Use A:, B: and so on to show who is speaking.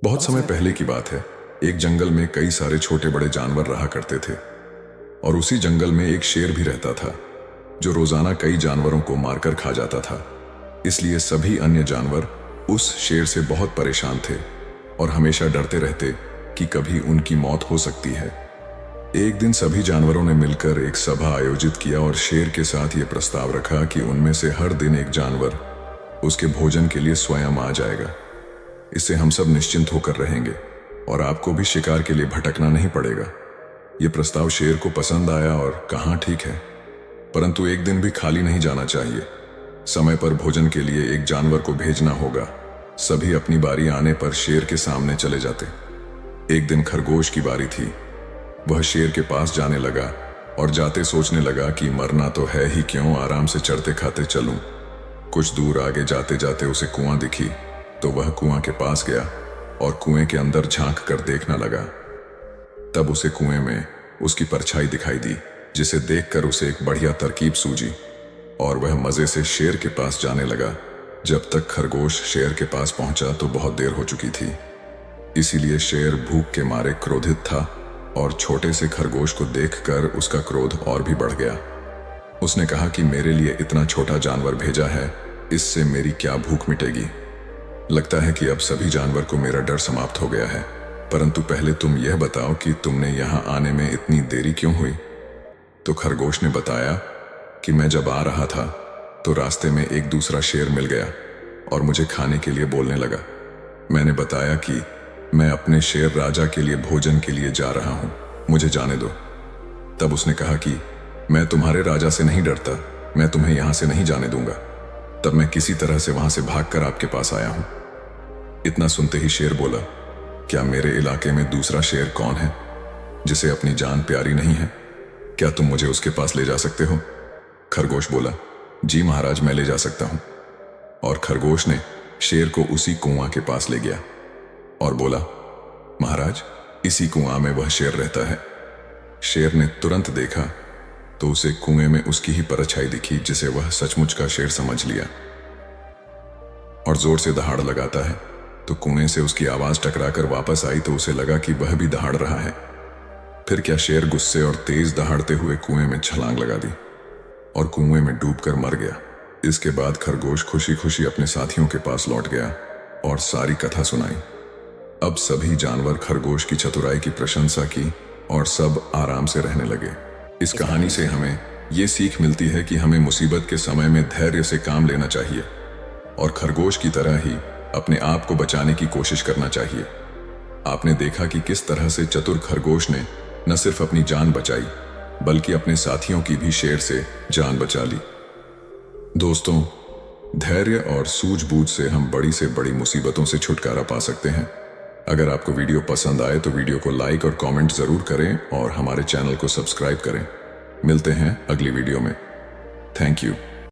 A: बहुत समय पहले की बात है। एक जंगल में कई सारे छोटे बड़े जानवर रहा करते थे और उसी जंगल में एक शेर भी रहता था जो रोजाना कई जानवरों को मारकर खा जाता था। इसलिए सभी अन्य जानवर उस शेर से बहुत परेशान थे और हमेशा डरते रहते कि कभी उनकी मौत हो सकती है। एक दिन सभी जानवरों ने मिलकर एक सभा आयोजित किया और शेर के साथ ये प्रस्ताव रखा कि उनमें से हर दिन एक जानवर उसके भोजन के लिए स्वयं आ जाएगा। इससे हम सब निश्चिंत होकर रहेंगे और आपको भी शिकार के लिए भटकना नहीं पड़ेगा। यह प्रस्ताव शेर को पसंद आया और कहा ठीक है, परंतु एक दिन भी खाली नहीं जाना चाहिए। समय पर भोजन के लिए एक जानवर को भेजना होगा। सभी अपनी बारी आने पर शेर के सामने चले जाते। एक दिन खरगोश की बारी थी। वह शेर के पास जाने लगा और जाते सोचने लगा कि मरना तो है ही, क्यों आराम से चढ़ते खाते चलूं। कुछ दूर आगे जाते जाते उसे कुआं दिखी तो वह कुआं के पास गया और कुएं के अंदर झांक कर देखने लगा। तब उसे कुएं में उसकी परछाई दिखाई दी, जिसे देखकर उसे एक बढ़िया तरकीब सूझी और वह मजे से शेर के पास जाने लगा। जब तक खरगोश शेर के पास पहुंचा तो बहुत देर हो चुकी थी। इसीलिए शेर भूख के मारे क्रोधित था और छोटे से खरगोश को देखकर उसका क्रोध और भी बढ़ गया। उसने कहा कि मेरे लिए इतना छोटा जानवर भेजा है, इससे मेरी क्या भूख मिटेगी। लगता है कि अब सभी जानवर को मेरा डर समाप्त हो गया है, परंतु पहले तुम यह बताओ कि तुमने यहां आने में इतनी देरी क्यों हुई। तो खरगोश ने बताया कि मैं जब आ रहा था तो रास्ते में एक दूसरा शेर मिल गया और मुझे खाने के लिए बोलने लगा। मैंने बताया कि मैं अपने शेर राजा के लिए भोजन के लिए जा रहा हूं, मुझे जाने दो। तब उसने कहा कि मैं तुम्हारे राजा से नहीं डरता, मैं तुम्हें यहां से नहीं जाने दूंगा। तब मैं किसी तरह से वहां से भागकर आपके पास आया हूं। इतना सुनते ही शेर बोला, क्या मेरे इलाके में दूसरा शेर कौन है जिसे अपनी जान प्यारी नहीं है? क्या तुम मुझे उसके पास ले जा सकते हो? खरगोश बोला, जी महाराज, मैं ले जा सकता हूं। और खरगोश ने शेर को उसी कुआं के पास ले गया और बोला, महाराज, इसी कुआं में वह शेर रहता है। शेर ने तुरंत देखा तो उसे कुएं में उसकी ही परछाई दिखी, जिसे वह सचमुच का शेर समझ लिया और जोर से दहाड़ लगाता है। तो कुएं से उसकी आवाज टकराकर वापस आई तो उसे लगा कि वह भी दहाड़ रहा है। फिर क्या, शेर गुस्से और तेज दहाड़ते हुए कुएं में छलांग लगा दी और कुएं में डूबकर मर गया। इसके बाद खरगोश खुशी खुशी अपने साथियों के पास लौट गया और सारी कथा सुनाई। अब सभी जानवर खरगोश की चतुराई की प्रशंसा की और सब आराम से रहने लगे। इस कहानी से हमें ये सीख मिलती है कि हमें मुसीबत के समय में धैर्य से काम लेना चाहिए और खरगोश की तरह ही अपने आप को बचाने की कोशिश करना चाहिए। आपने देखा कि किस तरह से चतुर खरगोश ने न सिर्फ अपनी जान बचाई बल्कि अपने साथियों की भी शेर से जान बचा ली। दोस्तों, धैर्य और सूझबूझ से हम बड़ी से बड़ी मुसीबतों से छुटकारा पा सकते हैं। अगर आपको वीडियो पसंद आए तो वीडियो को लाइक और कमेंट जरूर करें और हमारे चैनल को सब्सक्राइब करें। मिलते हैं अगली वीडियो में। Thank you.